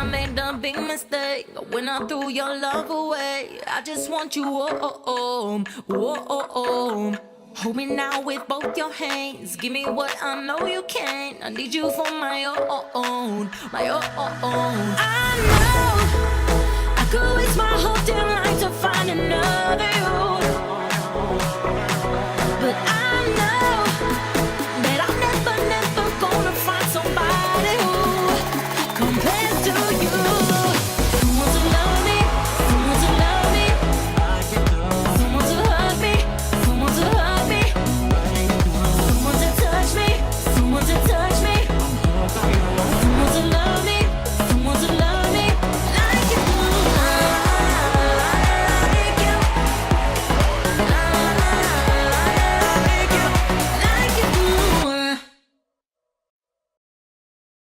made a big mistake when I threw your love away. I just want you, oh, oh, oh, oh, oh. Hold me now with both your hands. Give me what I know you can. I need you for my own, my own. I know I could waste my whole damn life to find another you.